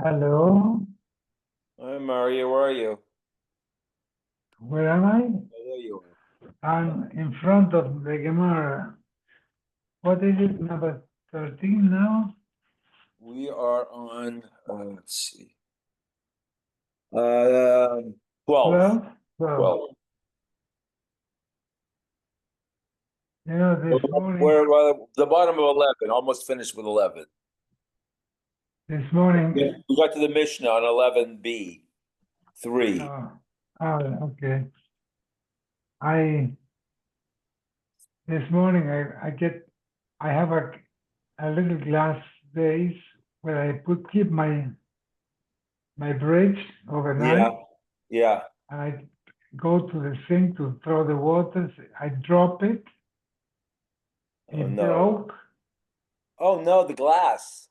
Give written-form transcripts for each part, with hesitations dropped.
Hello, Hi, Mario, where are you? where am I? Oh, there you I'm in front of the Gemara. What is it, number 13 now? We are on, let's see, uh, 12. 12? 12. 12. You know, this morning, We're the bottom of 11, almost finished with 11. this morning, Yeah. We got to the Mishnah on 11b, 3. oh, oh, okay. I, this morning, I have a little glass vase where I keep my bridge overnight, Yeah, yeah. and I go to the sink to throw the water. I drop it, Oh, it no. broke. Oh, no, the glass.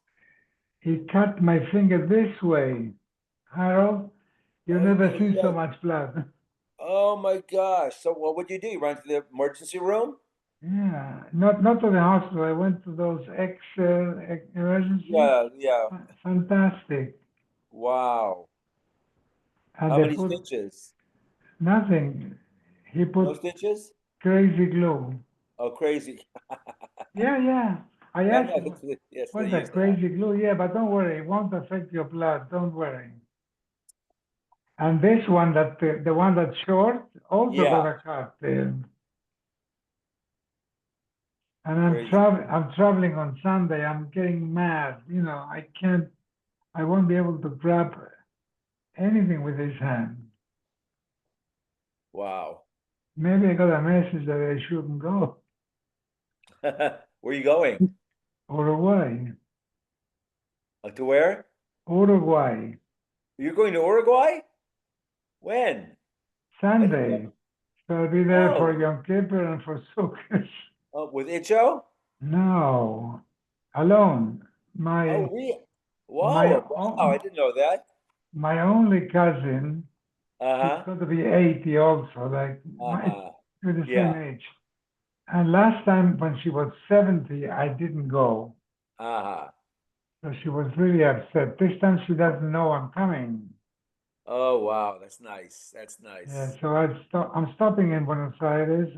He cut my finger this way. Harold, you've Ay, never ay, seen so ay. much blood. Oh, my gosh. So what would you do? You run to the emergency room? Yeah, not to the hospital. I went to those emergency. Yeah, yeah. Fantastic. Wow. And How they many put stitches? nothing. He No put stitches? crazy glue. Oh, crazy. Yeah. I Yeah, asked no, him, yes, they what's use that that. crazy glue? Yeah, but don't worry, it won't affect your blood. Don't worry. And this one, the one that's short, also got Yeah, a cut. And crazy. I'm traveling on Sunday. I'm getting mad. I won't be able to grab anything with this hand. Wow. Maybe I got a message that I shouldn't go. Where are you going? Uruguay. To where? Uruguay. You're going to Uruguay? When? I didn't know. Sunday. So I'll be there for Oh, Yom Kippur and for Sukkot. with Icho? No. Alone. Oh, My my wow, wow, I didn't know that. my only cousin, he's Uh-huh. going to be 80 also, like Uh-huh. we're the same Yeah. age. And last time when she was 70, I didn't go. Uh-huh. So she was really upset. This time she doesn't know I'm coming. Oh, wow, that's nice. That's Yeah, nice. so I'm stopping in Buenos Aires.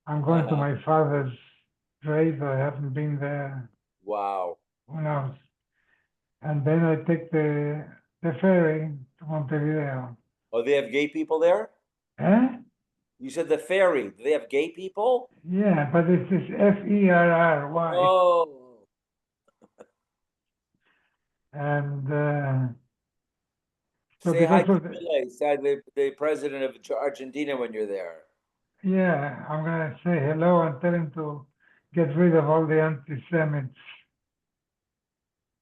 I'm going to Uh-huh. my father's grave. I haven't been there. Wow. Who knows? And then I take the ferry to Montevideo. Oh, they have gay people there? Eh? You said the ferry. Do they have gay people? Yeah, but it's this Ferry. Oh. And so Say hi because to of Milei, say the president of Argentina when you're there. yeah, I'm gonna say hello and tell him to get rid of all the anti-Semites.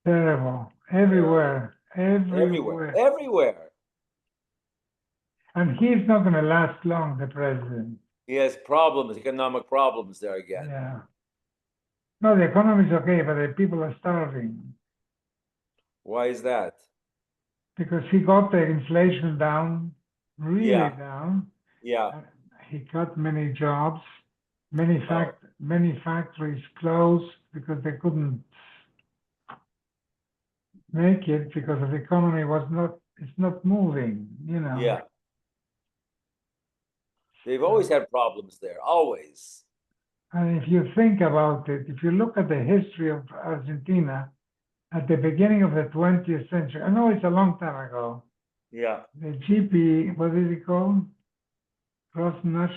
Terrible. Terrible. Everywhere. Everywhere. Everywhere. Everywhere. And he's not gonna last long, the president. He has problems, economic problems there again. Yeah. No, the economy is okay, but the people are starving Why is that? because he got the inflation down, really Yeah, down. yeah. He cut many jobs. Oh, Many factories closed because they couldn't make it because the economy it's not moving. yeah. They've always So, had problems there, always. and if you think about it, if you look at the history of Argentina at the beginning of the 20th century, I know it's a long time ago, Yeah. the GP, what is it called? Gross not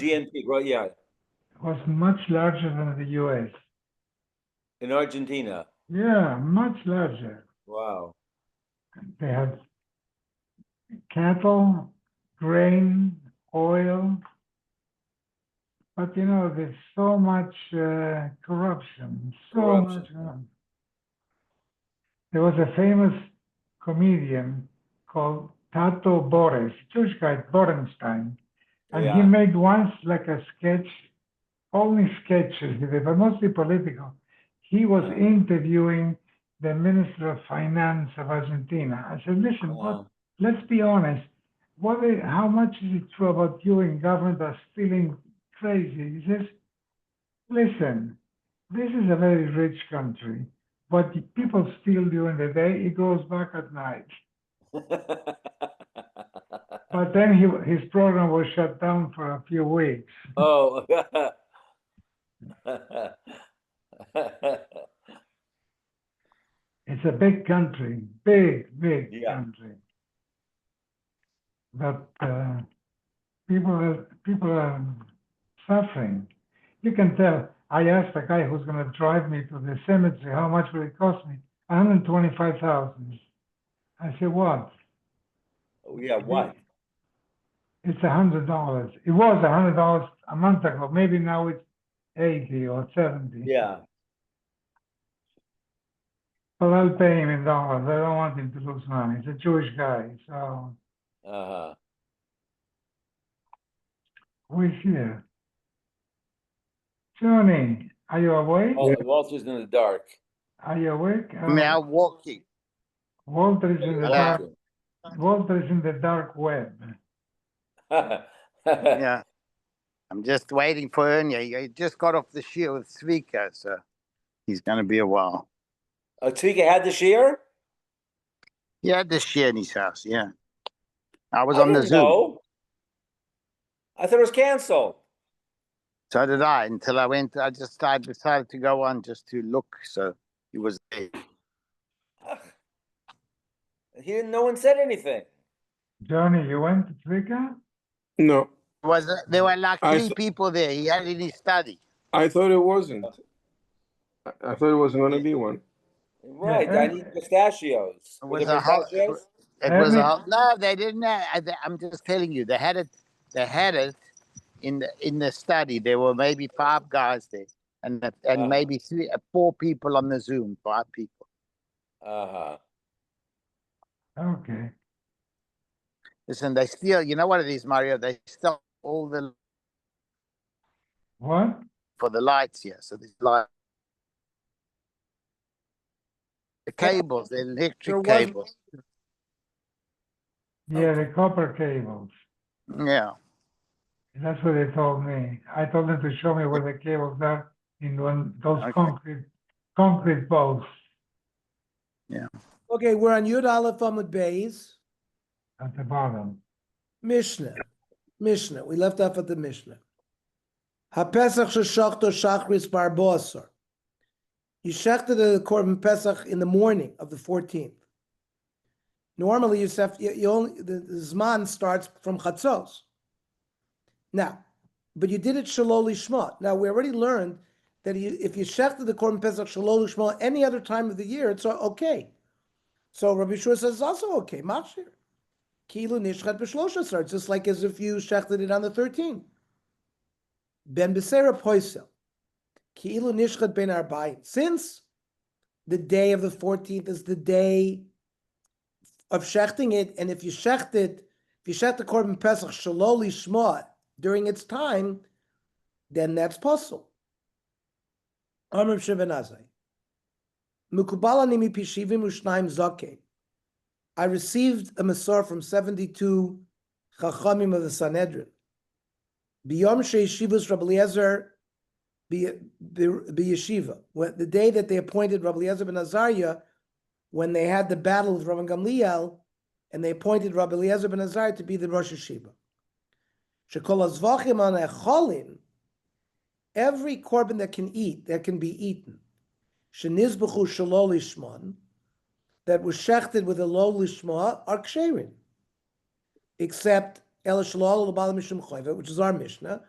GNP, right? Yeah. was much larger than the US. In Argentina. Yeah, much larger. Wow. They had cattle, grain, oil, but there's so much corruption, so much. Corruption. There was a famous comedian called Tato Boris, Jewish guy, Borenstein, and he Yeah. made once like a sketch, only sketches, but mostly political. He was Uh, interviewing the Minister of Finance of Argentina. I said, listen, uh, let's be honest. How much is it true about you in government are stealing crazy? He says, listen, this is a very rich country. but people steal during the day, he goes back at night. But then his program was shut down for a few weeks. Oh. It's a big country, big Yeah. country. But people are suffering. You can tell. I asked the guy who's going to drive me to the cemetery, how much will it cost me? 125,000. I said, what? Oh, yeah, what? It's $100. It was $100 a month ago. Maybe now it's 80 or 70. Yeah. But I'll pay him in dollars. I don't want him to lose money. He's a Jewish guy, so Uh-huh. who's here? Johnny, are you awake? Walter's in the dark. Are you awake? I'm now walking. Walter is in the dark. Walter is in the dark web. Yeah. I'm just waiting for Ernie. He just got off the shield with Svika, so he's going to be a while. Tzvika had the shear? He had the share in his house, yeah. I was I on the didn't Zoom. know. I thought it was canceled. So did I, until I decided to go on just to look, so he was there. No one said anything. Johnny, you went to Tvika? No, There were like three people there. He had it in his study. I thought it wasn't. I thought it wasn't going to be one. Right, Yeah, I need pistachios. It Were was there a whole. pistachios? It was a whole, no, they didn't. I'm just telling you, they had it. They had it in the study. There were maybe 5 guys there, and maybe 4 people on the Zoom. 5 people. Uh-huh. Okay. Listen, they steal. You know what it is, Mario? They stole all the What? for the lights here. So these light, the cables, the electric cables. Yeah, the copper cables. Yeah. That's what they told me. I told them to show me where the cables are in those Okay. concrete posts Yeah. Okay, we're on Yud Aleph Amud Beis. at the bottom. Mishnah. We left off at the Mishnah. HaPesach sheshachto shachris bar bosor. You shechted the Korban Pesach in the morning of the 14th. Normally, the Zman starts from Chatzos. Now, but you did it Shalol Lishma. Now, we already learned that if you shechted the Korban Pesach Shalol Lishma any other time of the year, it's okay. So Rabbi Shua says it's also okay. Machshir. Kilu nishchat b'shlosha, just like as if you shechted it on the 13th. Ben b'sera poisel. Kilu nishchat ben arbaim. Since the day of the 14th is the day of shechting it, and if you shecht the Korban Pesach Shalol Lishma during its time, then that's possible. Amr Shevenazai. Mukubala nimi pishivim u'shnaim zakeh. I received a Masor from 72 Chachamim of the Sanhedrin. B'yom she'yeshivus Rabbi Eliezer b'yeshiva. The day that they appointed Rabbi Eliezer ben Azariah, when they had the battle with Rabbi Gamliel, and they appointed Rabbi Eliezer ben Azariah to be the Rosh Yeshiva. Shekol hazvachim an echolin, every korban that can be eaten, shenizbechu shalol lishman, that was shechted with a low lishma, are ksherin, except el shalol l'bal mishum choyva, which is our Mishnah,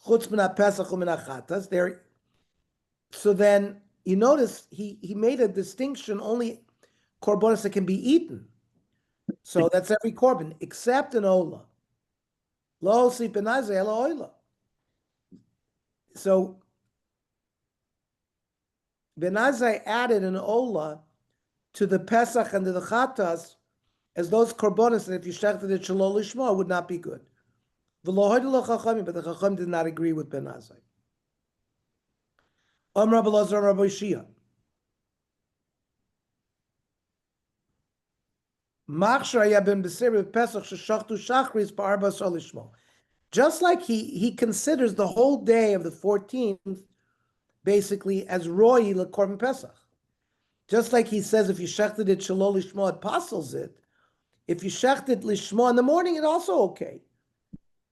chutz min ha'pesach u'min ha'chatas. So then you notice he made a distinction, only korbanos that can be eaten. So that's every korban except an ola. Lo si penazeh ela oila. So Benazai added an ola to the Pesach and to the Chatas as those korbanos that if you shechted it shalol lishma would not be good. But the Chacham did not agree with Benazai. Rabbi Lazar Rabbi Shia. Just like he considers the whole day of the 14th basically as Roy LeKorban Pesach. Just like he says, if you shechted it shalol lishma, it passes it. If you shechted lishma in the morning, it's also okay.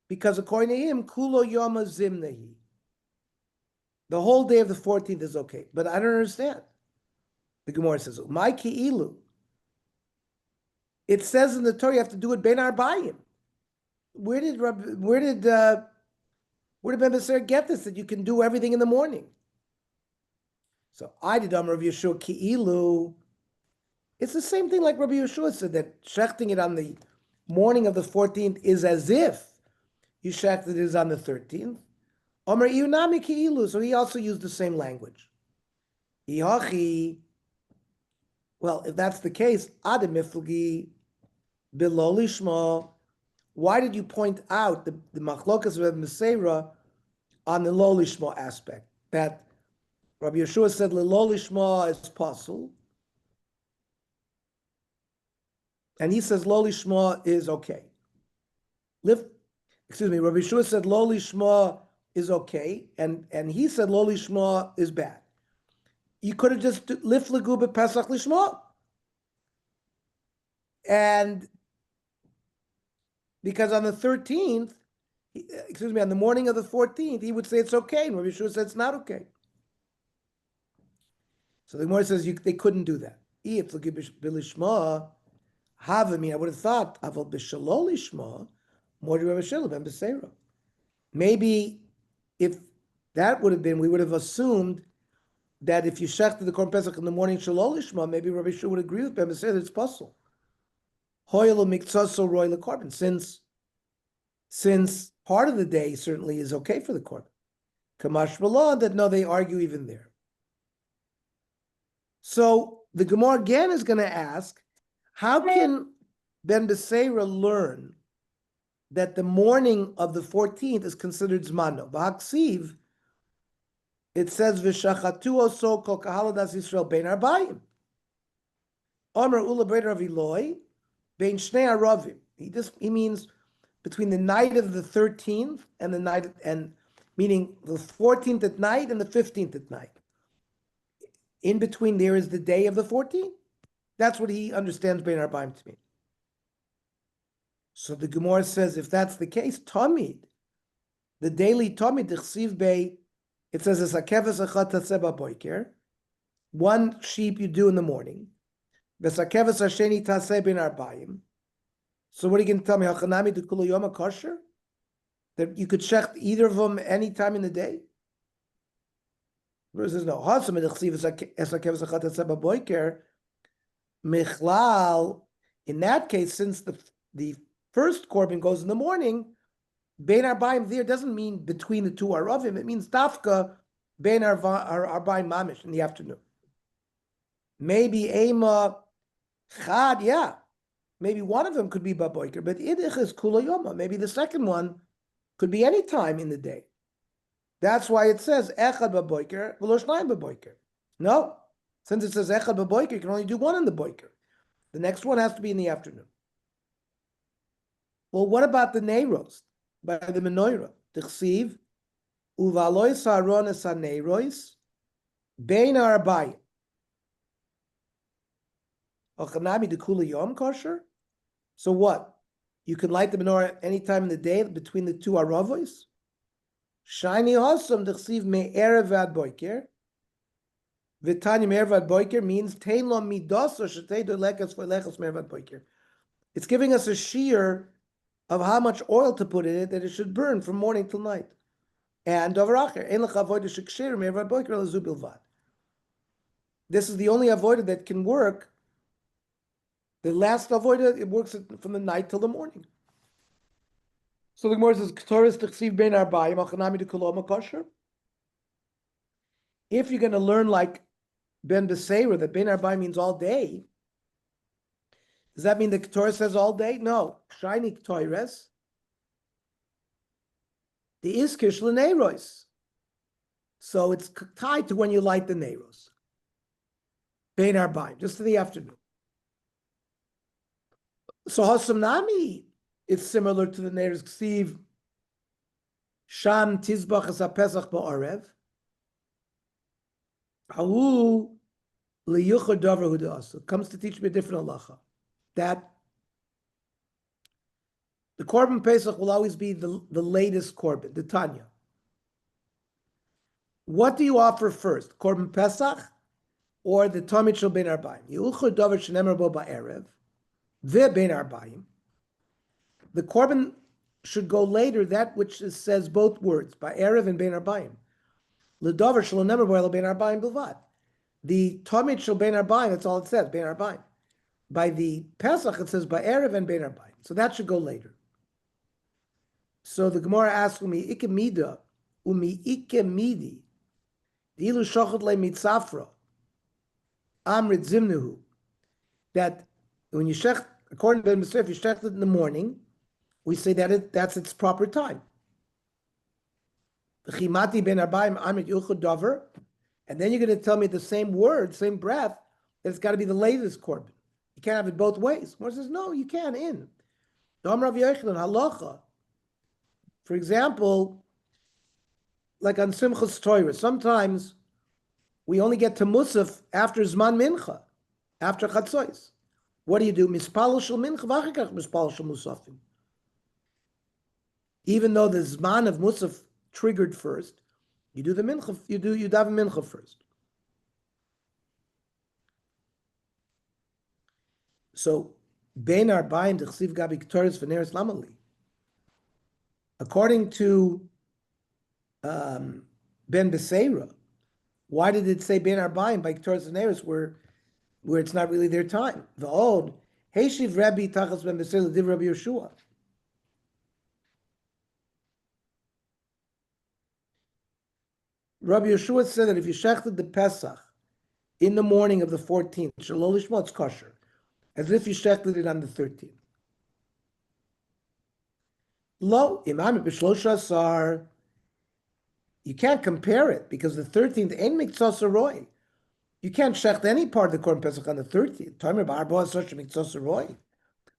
Because according to him, kulo yoma zimnehi. The whole day of the 14th is okay. But I don't understand. The Gemara says, my ki'ilu. It says in the Torah you have to do it ben arbayim. Where did Ben Beser get this, that you can do everything in the morning? So I did Amar Rabbi Yeshua ki'ilu. It's the same thing like Rabbi Yeshua said, that shechting it on the morning of the 14th is as if you shechted it on the 13th. Amar iunami ki'ilu. So he also used the same language. Ihachi. Well, if that's the case, Adam Miflgi Bilo Lishma. Why did you point out the machlokas of Meseira on the lo lishma aspect? That Rabbi Yeshua said lo lishma is possible, and he says lo lishma is okay. Rabbi Yeshua said lo lishma is okay, and he said lo lishma is bad. You could have just lif legube pesach lishma, and because on the 13th, on the morning of the 14th, he would say it's okay, and Rabbi Yeshua said it's not okay. So the Gemara says they couldn't do that. I would have thought, maybe if that would have been, we would have assumed that if you shechted the Korban Pesach in the morning, shalol lishma, maybe Rabbi Yeshua would agree with Ben Beser that it's possible. Since part of the day certainly is okay for the korban. Kamash B'lah, that no, they argue even there. So the Gemara again is going to ask, how can Ben Beseira learn that the morning of the 14th is considered Zmano? B'haksiv, it says, V'shachatu oso kol kahaladas Yisrael bein arbayim. Omer ula bein Rav Eloi, bein shnei aravim. He means between the night of the 13th and the night, and meaning the 14th at night and the 15th at night. In between there is the day of the 14th. That's what he understands bein arbayim to mean. So the Gemara says, if that's the case, Tamid, the daily Tamid, D'chsiv Bey, it says, "Esakevas achat taseba boiker." One sheep you do in the morning. V'esakevas hasheni taseh bein arbayim. So what are you going to tell me? Hachanami dekulu yoma kosher? That you could shecht either of them any time in the day? Verse says no. Hasam d'chsiv esakevas achat taseba boiker. Michlal. In that case, since the first korban goes in the morning, bein arbayim there doesn't mean between the two aravim. It means dafka bein arbayim mamish in the afternoon. Maybe ema chad, yeah. Maybe one of them could be baboiker, but idich is kula yoma. Maybe the second one could be any time in the day. That's why it says echad baboiker v'lo shnayim baboiker. No, since it says echad baboiker, you can only do one in the boiker. The next one has to be in the afternoon. Well, what about the neiros by the menorah? T'chsiv uvaloy saron es haneiros bein arbayim. Ochanami dekula yom kosher. So what? You can light the menorah any time in the day between the two aravos. Shiny hosam t'chsiv me'erev ad boiker. V'tanya me'erev ad boiker means tein lo midos or shetei do lekas v'lechos me'erev ad boiker. It's giving us a shear of how much oil to put in it, that it should burn from morning till night. And this is the only avodah that can work. The last avodah, it works from the night till the morning. So the Gemara says, "Ktoris t'chsiv bein arbayim achanami dekuloma kosher." If you're going to learn like Ben Beseira that bein arbayim means all day, does that mean the Torah says all day? No. Shiny Torahs. The iskish l'neiros. So it's tied to when you light the neiros. Bein arbayim, just in the afternoon. So Hasamnami, it's similar to the neiros ksiv. Sham tizbach es hapesach ba'arev. Hahu liyuchad davar hu da'asa. Comes to teach me a different halacha. That the Korban Pesach will always be the latest Korban, the Tanya. What do you offer first, Korban Pesach or the Tamid Shel Ben Arbaim? Yuchad davar shenemar bo ba'erev ve Ben Arbaim. The Korban should go later, that which says both words, ba'erev and Ben Arbaim. L'davar shelo nemar bo ben Arbaim bilvad. The Tamid Shel Ben Arbaim, that's all it says, Ben Arbaim. By the Pesach, it says ba'erev and Ben Arbaim. So that should go later. So the Gemara asks, Umi ike mida, umi ike midi, dilu shochet le mitzafra, amrit zimnuhu, that when you shech, according to Ben Messer, if you shech it in the morning, we say that that's its proper time. V'chimati ben arbaim amrit yuchad davar, and then you're going to tell me the same word, same breath, that it's got to be the latest korban. You can't have it both ways. Gemara says, no, you can. In Dam Rav Yochanan halacha. For example, like on Simchas Torah, sometimes we only get to Musaf after Zman Mincha, after Chatzos. What do you do? Mispal shel Mincha, v'achikach mispal shel Musafim. Even though the Zman of Musaf triggered first, you do the Mincha, you daven Mincha first. So, Bein Arbaim d'chsiv gabi K'toris v'neres lamali. According to Ben Beseira, why did it say Ben Arbaim by K'toris v'neres where it's not really their time? The old Heishiv Rabbi Tachas Ben Beseira div Rabbi Yeshua. Rabbi Yeshua said that if you shechted the Pesach in the morning of the 14th, Shalol Lishma, it's kosher, as if you shechted it on the 13th. Lo, imam b'shlosha sar, you can't compare it because the 13th ain't miktzos roy. You can't shecht any part of the Korban Pesach on the 13th. Tomer ba'arba such miktzos roy.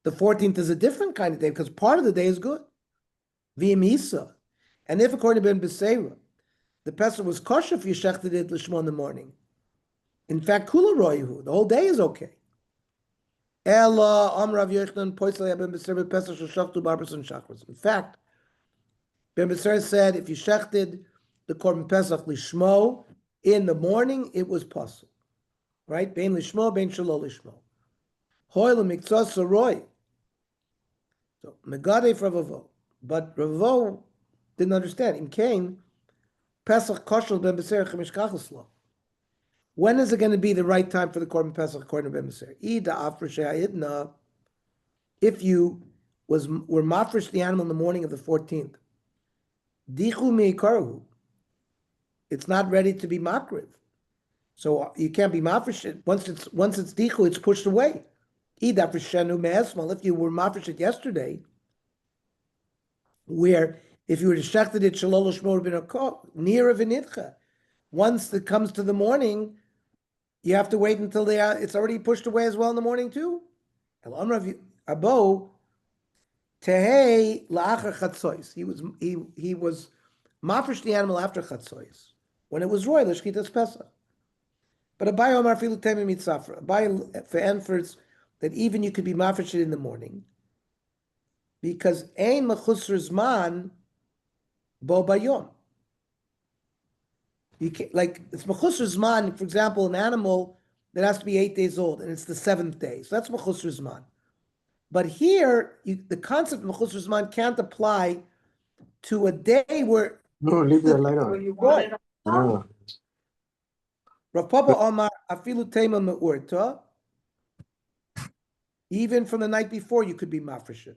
The 14th is a different kind of day because part of the day is good. V'imisa, and if according to Ben Beseira, the Pesach was kosher if you shechted it l'shma in the morning. In fact, kula roihu, the whole day is okay. Ella Am Rav Yochanan poisel Ben Beseira Pesach shechtu barbason shachros. In fact, Ben Beseira said if you shechted the Korban Pesach lishmo in the morning, it was possible, right? Bein lishmo, bein shelo lishmo. Hoyle miktzos saroy. So megadef Ravavo, but Ravavo didn't understand. In Cain, Pesach kosher Ben Beseira chemish kachoslo. When is it going to be the right time for the Korban Pesach according to Ben Beseira? If you were mafresh the animal in the morning of the 14th, dichu meikaru, it's not ready to be makriv, so you can't be mafresh it. Once it's dichu, it's pushed away. If you were mafresh it yesterday, where if you were to shechted it shalol shmor bin near v'nitcha, once it comes to the morning, you have to wait until it's already pushed away as well in the morning too. He was mafresh the animal after chatzos when it was royal l'shkitas pesach. But Abai Omar filu temim mitzafra. Abai for answers that even you could be mafresh in the morning because ein mechusr zman bo bayom. You can't, like it's mechusr zman, for example, an animal that has to be 8 days old and it's the 7th day, so that's mechusr zman. But here, the concept of mechusr zman can't apply to a day where No, leave the light on. right. No. Rav Papa Omar afilu tema me'urta. Even from the night before, you could be mafresh.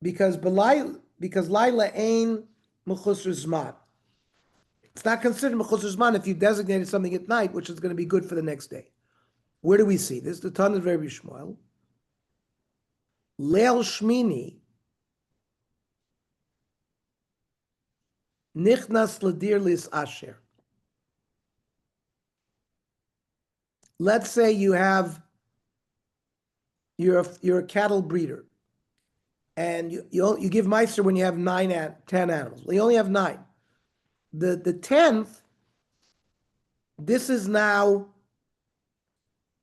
Because Laila ain mechusr zman. It's not considered mechusr zman if you designated something at night, which is going to be good for the next day. Where do we see this? The Tana of Rabbi Shmuel. Leil Shmini nichnas ladir lis asher. Let's say you're a cattle breeder, and you give meister when you have 10 animals. Well, you only have 9. The 10th This is now,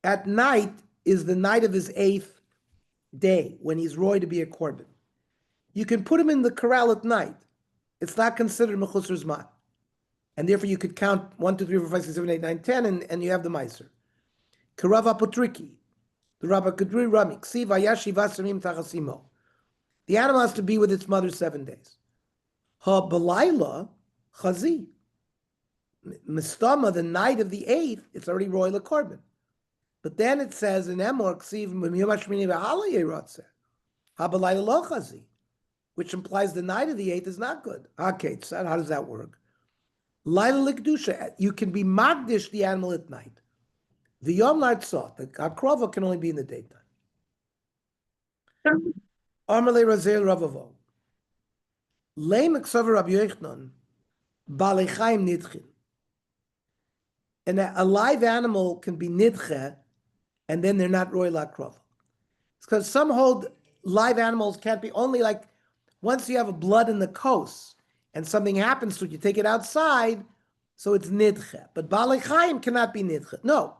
at night is the night of his 8th day, when he's roy to be a korban. You can put him in the corral at night. It's not considered mechusar zman. And therefore you could count 1, 2, 3, 4, 5, 6, 7, 8, 9, 10, and you have the meiser. Karav apotriki. The Rabba Kadri Rami. Ksiv ayashi vasarim tachasimo. The animal has to be with its mother 7 days. Ha belayla chazi. Mistama, the night of the 8th, it's already royal korban. But then it says in Emor Ksiv miyomashmini v'hala yeratze. Ha belayla lo chazi, which implies the night of the 8th is not good. Okay, so how does that work? Laila likdusha. You can be magdish the animal at night. The yom l'artzot, the akrova can only be in the daytime. Amalei Razel Ravavo. Leim Eksaver Rabbi Yochanan, Balei Chaim Nidchin. And a live animal can be nidche, and then they're not royal akrova. It's because some hold live animals can't be only like once you have a blood in the kos and something happens to it, you take it outside, so it's nidche. But Balei Chaim cannot be nidche. No.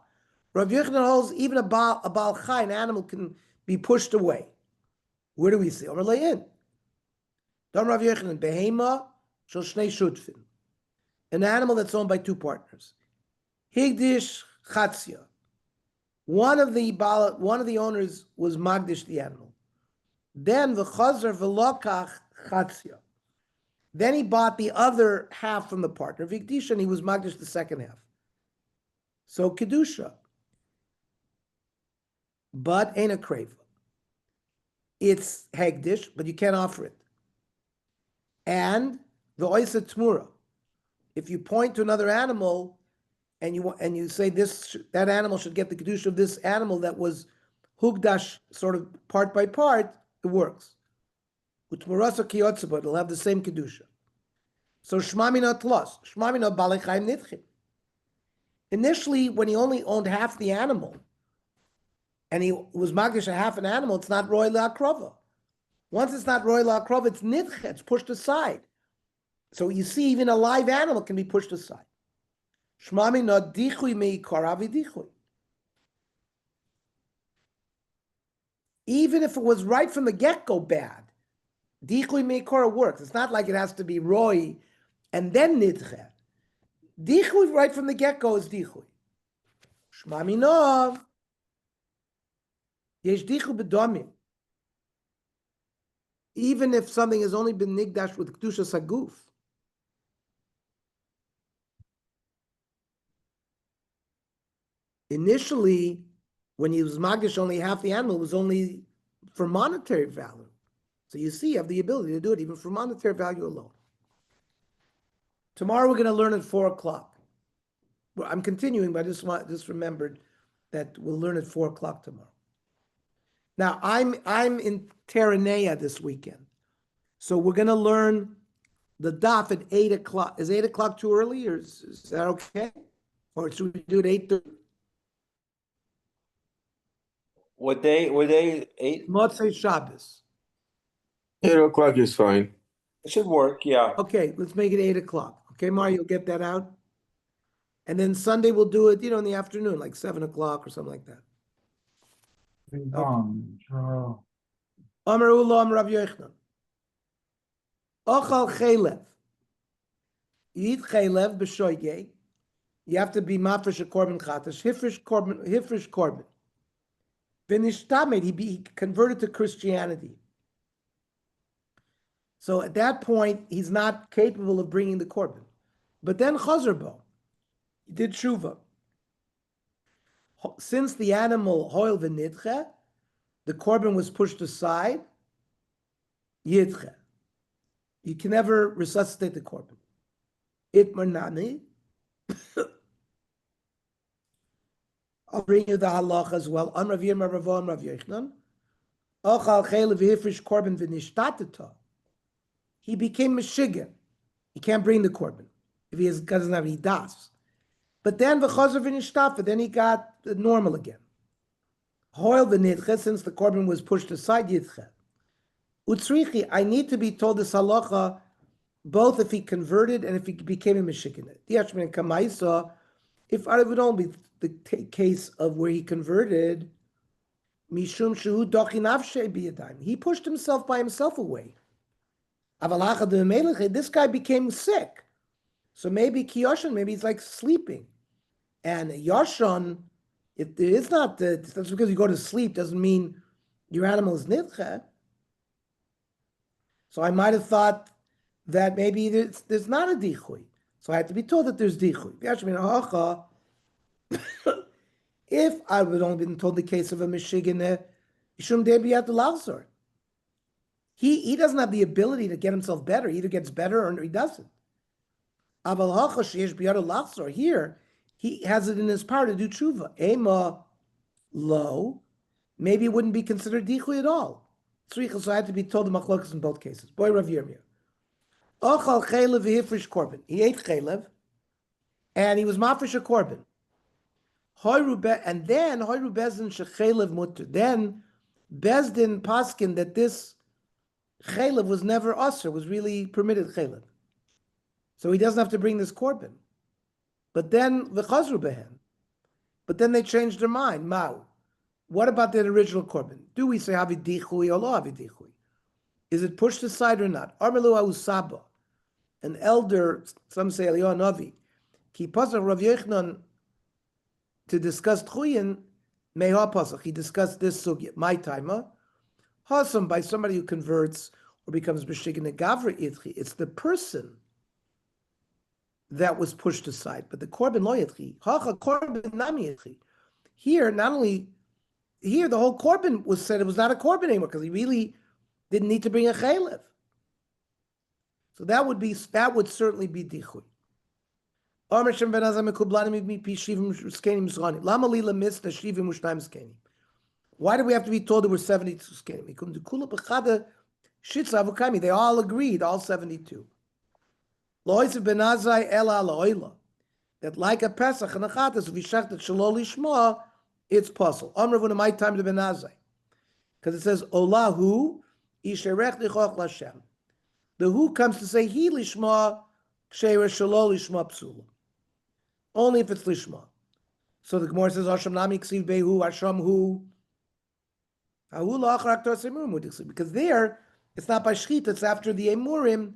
Rabbi Yochanan holds even a Baal Chai, an animal, can be pushed away. Where do we see? Omer le'in. Dam Rabbi Yochanan, behema shel shnei shutfin. An animal that's owned by 2 partners. Higdish chatzia. One of the owners was magdish the animal. Then the chazer v'lokach chatzia. Then he bought the other half from the partner, Vigdish, and he was magdish the second half. So kedusha. But ain't a crave. It's hegdish, but you can't offer it. And the oisa tmura. If you point to another animal and you say that animal should get the kedusha of this animal that was hugdash sort of part by part, it works. Utmurasa kiyotzabat, it'll have the same kedusha. So shmamina tlos, shmamina balei chaim nidchim. Initially, when he only owned half the animal, and he was magdish a half an animal, it's not royal akrova. Once it's not royal akrova, it's nidche, it's pushed aside. So you see, even a live animal can be pushed aside. Shmami not dichui meikara v'dichui. Even if it was right from the get-go bad, dichui meikara works. It's not like it has to be roy and then nidche. Dichui right from the get-go is dichui. Shmami nov. Yesh dichui b'domim. Even if something has only been nigdash with kedusha saguf. Initially, when he was magdish only half the animal, it was only for monetary value. So you see, you have the ability to do it even for monetary value alone. Tomorrow we're going to learn at 4 o'clock. Well, I'm continuing, but I just remembered that we'll learn at 4 o'clock tomorrow. Now, I'm in Terranea this weekend. So we're going to learn the daf at 8 o'clock. Is 8 o'clock too early, or is that okay? Or should we do it 8:30? What day? 8? Motzei Shabbos. 8 o'clock is fine. It should work, yeah. Okay, let's make it 8 o'clock. Okay, Mario, you'll get that out? And then Sunday we'll do it, in the afternoon, like 7 o'clock or something like that. Be gone, sure. Amar Ula, Amar Rav Yochanan. Ochal chelev. You eat chelev b'shoygei. You have to be mafresh a korban chatash. Hifresh korban. V'nishtamed, he converted to Christianity. So at that point, he's not capable of bringing the korban. But then chazarbo, he did tshuva. Since the animal hoil v'nidche, the korban was pushed aside, yidche. You can never resuscitate the korban. Itmar nani. I'll bring you the halacha as well. On Rav Yirmiyah Ravo and Rav Yochanan. Ochal chelev v'hifresh korban v'nishtatata. He became Meshigan. He can't bring the korban if he doesn't have any das. But then v'chazer v'nishtafa, then he got normal again. Hoil v'nidche, since the korban was pushed aside, yidche. Utzrichi, I need to be told this halacha both if he converted and if he became a Meshigan. Diashmin kamaisa if I would only be the case of where he converted, mishum shehu dochi nafshei biyadayim. He pushed himself by himself away. Avalacha de melech, this guy became sick. So maybe kiyoshan, maybe he's like sleeping. And yoshan, it is not that's because you go to sleep doesn't mean your animal is nidche. So I might have thought that maybe there's not a dichui. So I had to be told that there's dichui. If I would only been told the case of a mishigine, yishum debiyat lachzor. He doesn't have the ability to get himself better. He either gets better or he doesn't. Aval hacha sheyesh biyat lachzor. Here, he has it in his power to do tshuva. Ema lo, maybe it wouldn't be considered dichui at all. So I had to be told the machlokas in both cases. Boy Rav Yirmiyah. Ochal chaylev v'hifrish korban. He ate chaylev, and he was mafresh a korban. And then hoyru bezdin shechaylev mutter. Then bezdin paskin that this chaylev was never usher, was really permitted chaylev. So he doesn't have to bring this korban. But then v'chazru behen. But then they changed their mind. Mau. What about that original korban? Do we say havi dichui or lo havi dichui? Is it pushed aside or not? Armelu ha'usaba, an elder, some say Eliyahu Navi, ki pasach Rav Yochanan to discuss tchuyin meha pasach. He discussed this sugya. My timer, hasam by somebody who converts or becomes b'shigin gavra itchi. It's the person that was pushed aside, but the korban lo yitchi. Hacha korban nami yitchi. Here, not only here, the whole korban was said it was not a korban anymore because he really didn't need to bring a chaylev. So that would certainly be dichui. Why do we have to be told there were 72 skenim? They all agreed, all 72. That like a Pesach and a Chatas, if you shechted shalol lishma, it's possible. Amravuna my time to benazai, because it says Olahu isherech lichoch lashem. The who comes to say he lishma ksheira shalol lishma psula. Only if it's lishma. So the Gemara says Asham nami ksiv behu Asham hu. Because there it's not by shchita, it's after the emurim.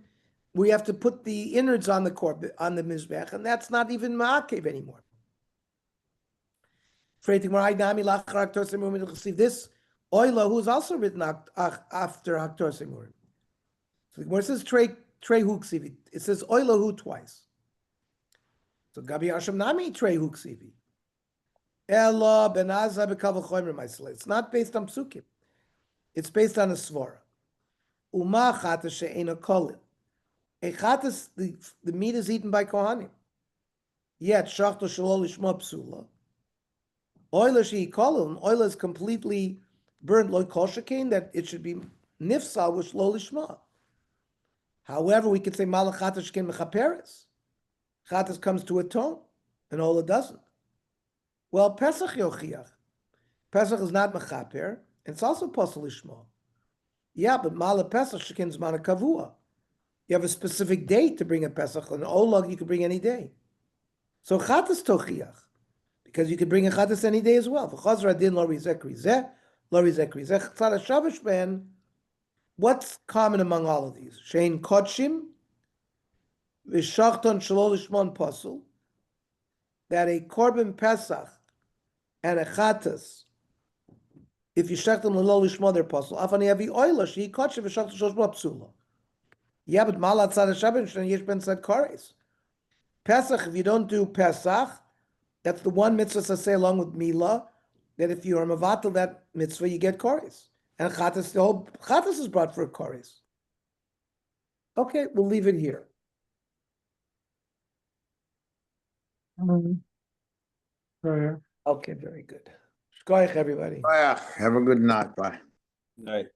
We have to put the innards on the korban, on the mizbech, and that's not even ma'akev anymore. This oila who is also written after Haktor Simurim. So the Gemara says Trey Huksivi. It says oila who twice. So Gabi Asham Nami Trey Huksivi. Ella Benaza Bekavach Choymer Maisle. It's not based on psukim. It's based on a svara. Uma Chatas she'ena kolin. A Chatas, the meat is eaten by Kohanim. Yet Shachto Shalol Lishma Psula. Oila she kolin. Oila is completely burnt loy koshakin, that it should be nifsal with lo lishma. However, we could say malach chatas shken mechaperes. Chatas comes to atone, and Ola doesn't. Well, Pesach yochiach. Pesach is not mechaper, and it's also posel lishma. Yeah, but malach Pesach shken zman kavua. You have a specific day to bring a Pesach, and Ola you can bring any day. So chatas tochiach, because you could bring a chatas any day as well. V'chazra din lo rizek rizeh. What's common among all of these? Shein kodshim, v'shachton shalol lishmon pasul, that a korban pesach and a chatas, if you shech them l'lo lishmon, they're pasul. Afani avi oila she kodshim v'shachton shalol lishmon psula. Yeah, but malat tzad hashabin shen yesh ben tzad kares. Pesach, if you don't do pesach, that's the one mitzvah to say along with milah, that if you are mavatal that mitzvah, you get chorus. And chatas, the whole chatas is brought for a chorus. Okay, we'll leave it here. Prayer. Okay, very good. Shkoyach, everybody. Have a good night. Bye. Right.